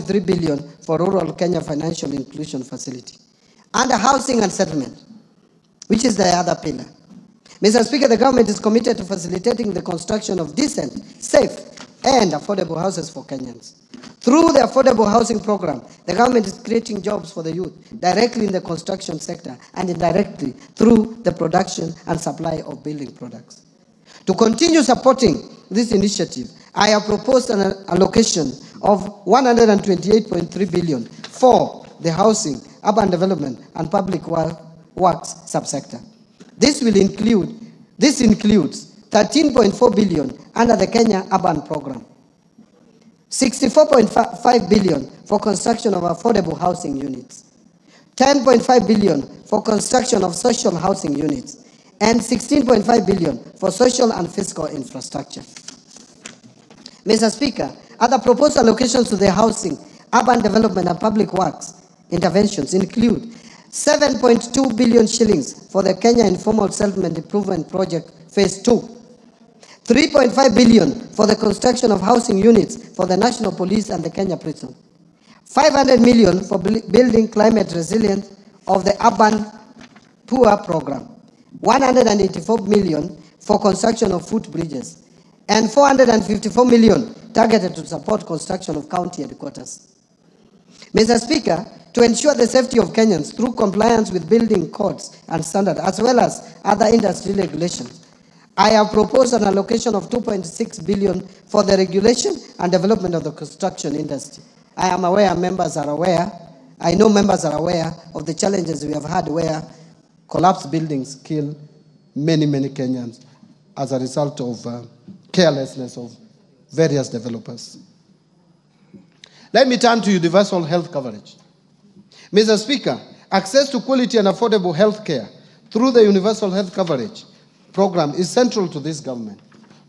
1.3 billion for Rural Kenya Financial Inclusion Facility. Under housing and settlement, which is the other pillar. Mr. Speaker, the government is committed to facilitating the construction of decent, safe, and affordable houses for Kenyans. Through the affordable housing program, the government is creating jobs for the youth directly in the construction sector and indirectly through the production and supply of building products. To continue supporting this initiative, I have proposed an allocation of 128.3 billion for the housing, urban development, and public works subsector. This includes 13.4 billion under the Kenya Urban Program, 64.5 billion for construction of affordable housing units, 10.5 billion for construction of social housing units, and 16.5 billion for social and fiscal infrastructure. Mr. Speaker, other proposed allocations to the housing, urban development, and public works interventions include 7.2 billion shillings for the Kenya Informal Settlement Improvement Project Phase 2, 3.5 billion for the construction of housing units for the National Police and the Kenya Prison, 500 million for building climate resilience of the Urban Poor Program, 184 million for construction of footbridges, and 454 million targeted to support construction of county headquarters. Mr. Speaker, to ensure the safety of Kenyans through compliance with building codes and standards, as well as other industry regulations, I have proposed an allocation of 2.6 billion for the regulation and development of the construction industry. I am aware members are aware, I know members are aware of the challenges we have had where collapsed buildings kill many, many Kenyans as a result of carelessness of various developers. Let me turn to universal health coverage. Mr. Speaker, access to quality and affordable health care through the universal health coverage program is central to this government.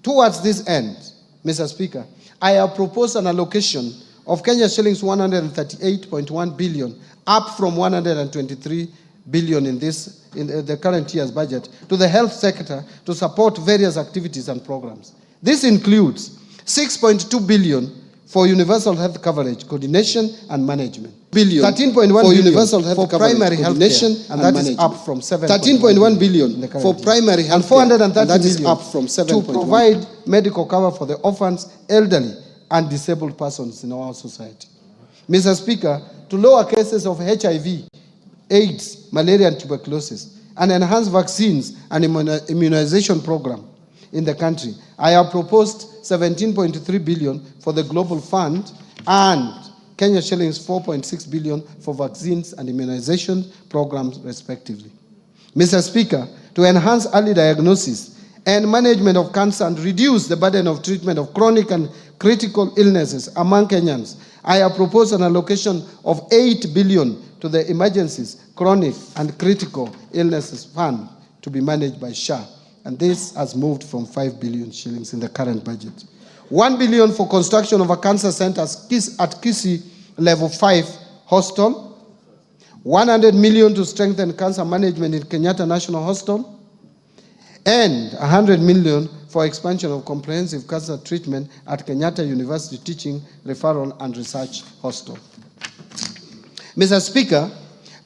Towards this end, Mr. Speaker, I have proposed an allocation of Kenya shillings 138.1 billion, up from 123 billion in the current year's budget, to the health sector to support various activities and programs. This includes 6.2 billion for universal health coverage, coordination and management. 13.1 billion universal health for primary health coordination, and that is up from 13.1 billion for primary health, and 430 that is up from 7. To provide medical cover for the orphans, elderly, and disabled persons in our society. Mr. Speaker, to lower cases of HIV, AIDS, malaria, and tuberculosis, and enhance vaccines and immunization program in the country, I have proposed 17.3 billion for the Global Fund and Kenya shillings 4.6 billion for vaccines and immunization programs, respectively. Mr. Speaker, to enhance early diagnosis and management of cancer and reduce the burden of treatment of chronic and critical illnesses among Kenyans, I have proposed an allocation of 8 billion to the Emergencies, Chronic and Critical Illnesses Fund to be managed by SHA. And this has moved from 5 billion shillings in the current budget. 1 billion for construction of a cancer center at Kisii Level 5 Hospital. 100 million to strengthen cancer management in Kenyatta National Hospital. And 100 million for expansion of comprehensive cancer treatment at Kenyatta University Teaching, Referral and Research Hospital. Mr. Speaker,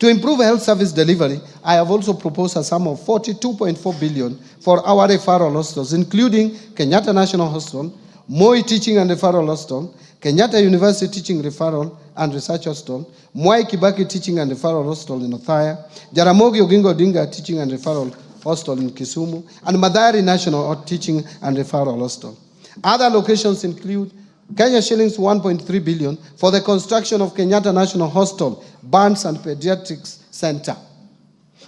to improve health service delivery, I have also proposed a sum of 42.4 billion for our referral hospitals, including Kenyatta National Hospital, Moi Teaching and Referral Hospital, Kenyatta University Teaching Referral and Research Hospital, Mwai Kibaki Teaching and Referral Hospital in Othaya, Jaramogi Oginga Odinga Teaching and Referral Hospital in Kisumu, and Madari National Teaching and Referral Hospital. Other locations include Kenya shillings 1.3 billion for the construction of Kenyatta National Hospital, Burns and Pediatrics Center.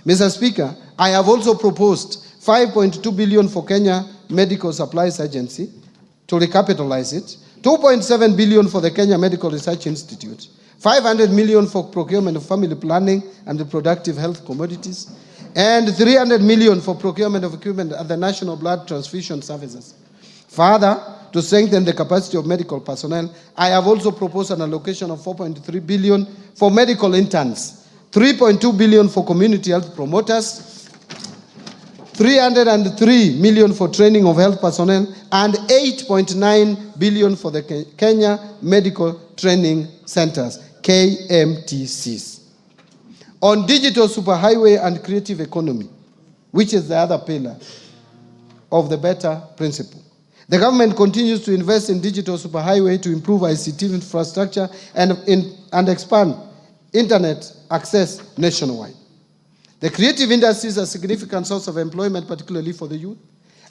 Mr. Speaker, I have also proposed 5.2 billion for Kenya Medical Supplies Agency to recapitalize it, 2.7 billion for the Kenya Medical Research Institute, 500 million for procurement of family planning and reproductive health commodities, and 300 million for procurement of equipment at the National Blood Transfusion Services. Further, to strengthen the capacity of medical personnel, I have also proposed an allocation of 4.3 billion for medical interns, 3.2 billion for community health promoters, 303 million for training of health personnel, and 8.9 billion for the Kenya Medical Training centers, KMTCs. On digital superhighway and creative economy, which is the other pillar of the better principle, the government continues to invest in digital superhighway to improve ICT infrastructure and expand internet access nationwide. The creative industry is a significant source of employment, particularly for the youth,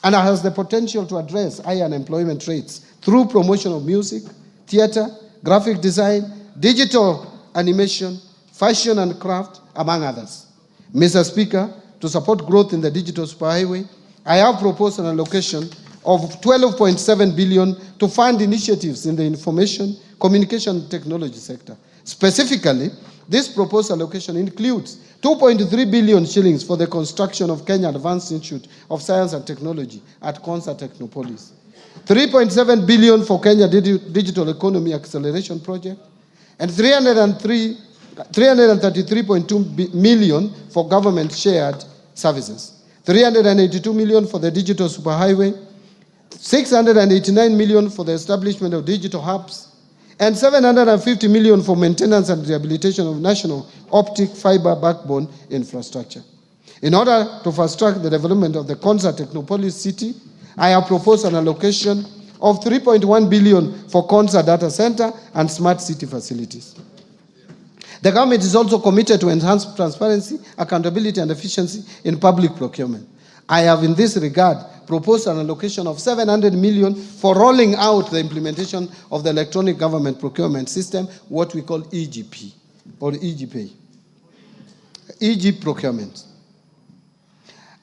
and has the potential to address high unemployment rates through promotion of music, theater, graphic design, digital animation, fashion and craft, among others. Mr. Speaker, to support growth in the digital superhighway, I have proposed an allocation of 12.7 billion to fund initiatives in the information, communication technology sector. Specifically, this proposed allocation includes 2.3 billion shillings for the construction of Kenya Advanced Institute of Science and Technology at Konza Technopolis, 3.7 billion for Kenya Digital Economy Acceleration Project, and 333.2 million for government shared services, 382 million for the digital superhighway, 689 million for the establishment of digital hubs, and 750 million for maintenance and rehabilitation of national optic fiber backbone infrastructure. In order to fast-track the development of the Konza Technopolis city, I have proposed an allocation of 3.1 billion for Konza data center and smart city facilities. The government is also committed to enhance transparency, accountability, and efficiency in public procurement. I have, in this regard, proposed an allocation of 700 million for rolling out the implementation of the electronic government procurement system, what we call EGP, or EGP. EG procurement.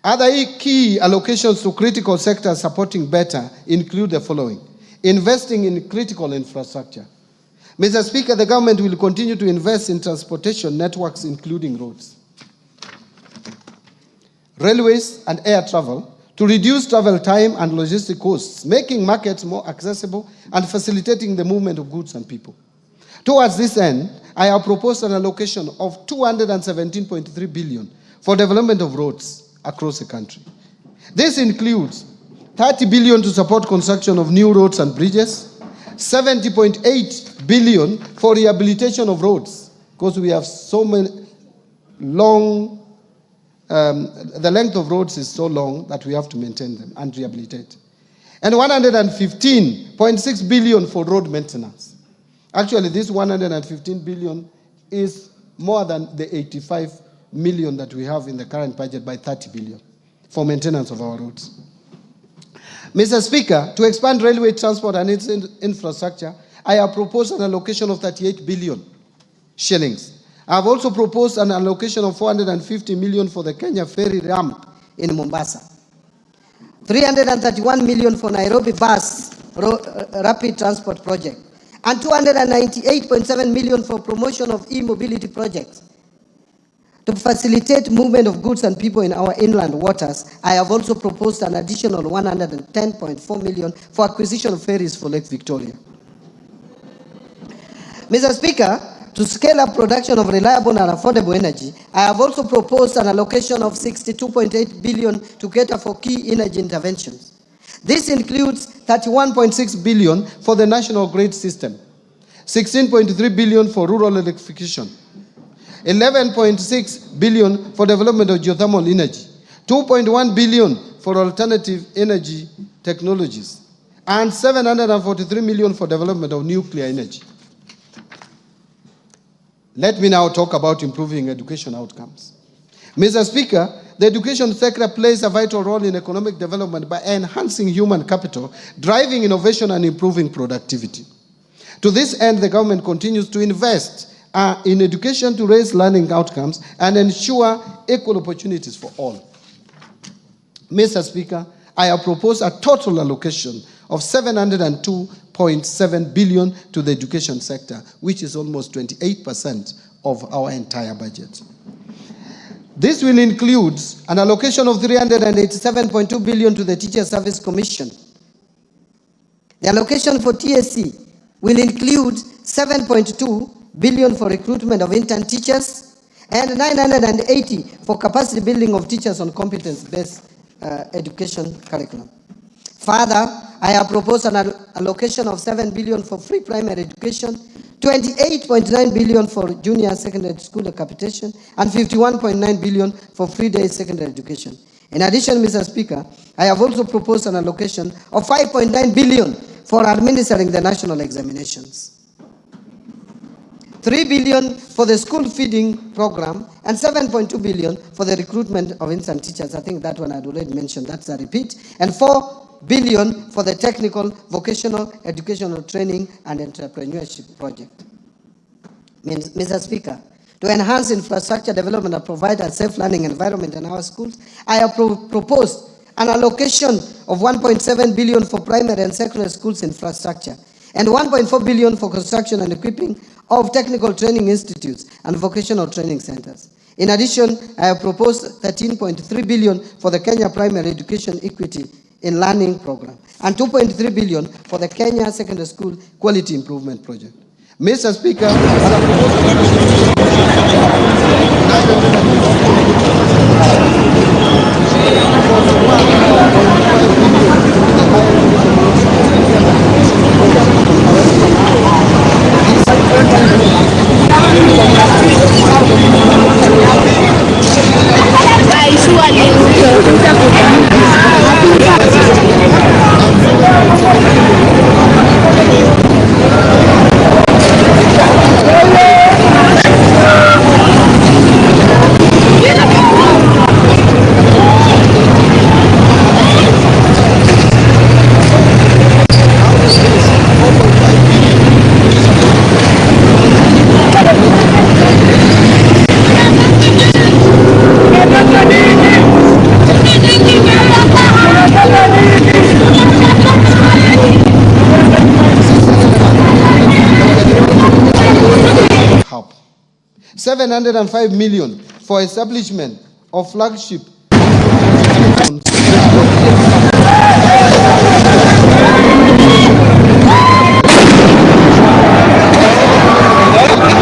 Other key allocations to critical sectors supporting better include the following: investing in critical infrastructure. Mr. Speaker, the government will continue to invest in transportation networks, including roads, railways, and air travel, to reduce travel time and logistic costs, making markets more accessible and facilitating the movement of goods and people. Towards this end, I have proposed an allocation of 217.3 billion for development of roads across the country. This includes 30 billion to support construction of new roads and bridges, 70.8 billion for rehabilitation of roads, because we have so many long, the length of roads is so long that we have to maintain them and rehabilitate. And 115.6 billion for road maintenance. Actually, this 115 billion is more than the 85 million that we have in the current budget by 30 billion for maintenance of our roads. Mr. Speaker, to expand railway transport and its infrastructure, I have proposed an allocation of 38 billion shillings. I have also proposed an allocation of 450 million for the Kenya ferry ramp in Mombasa, 331 million for Nairobi bus rapid transport project, and 298.7 million for promotion of e-mobility projects. To facilitate movement of goods and people in our inland waters, I have also proposed an additional 110.4 million for acquisition of ferries for Lake Victoria. Mr. Speaker, to scale up production of reliable and affordable energy, I have also proposed an allocation of 62.8 billion to cater for key energy interventions. This includes 31.6 billion for the national grid system, 16.3 billion for rural electrification, 11.6 billion for development of geothermal energy, 2.1 billion for alternative energy technologies, and 743 million for development of nuclear energy. Let me now talk about improving education outcomes. Mr. Speaker, the education sector plays a vital role in economic development by enhancing human capital, driving innovation, and improving productivity. To this end, the government continues to invest in education to raise learning outcomes and ensure equal opportunities for all. Mr. Speaker, I have proposed a total allocation of 702.7 billion to the education sector, which is almost 28% of our entire budget. This will include an allocation of 387.2 billion to the Teacher Service Commission. The allocation for TSC will include 7.2 billion for recruitment of intern teachers and 980 for capacity building of teachers on competence-based education curriculum. Further, I have proposed an allocation of 7 billion for free primary education, 28.9 billion for junior secondary school capitation, and 51.9 billion for free day secondary education. In addition, Mr. Speaker, I have also proposed an allocation of 5.9 billion for administering the national examinations, 3 billion for the school feeding program, and 7.2 billion for the recruitment of instant teachers. I think that one I'd already mentioned, that's a repeat, and 4 billion for the technical, vocational, educational training and entrepreneurship project. Mr. Speaker, to enhance infrastructure development and provide a safe learning environment in our schools, I have proposed an allocation of 1.7 billion for primary and secondary schools infrastructure, and 1.4 billion for construction and equipping of technical training institutes and vocational training centers. In addition, I have proposed 13.3 billion for the Kenya Primary Education Equity in Learning Program, and 2.3 billion for the Kenya Secondary School Quality Improvement Project. Mr. Speaker, hub. 705 million for establishment of flagship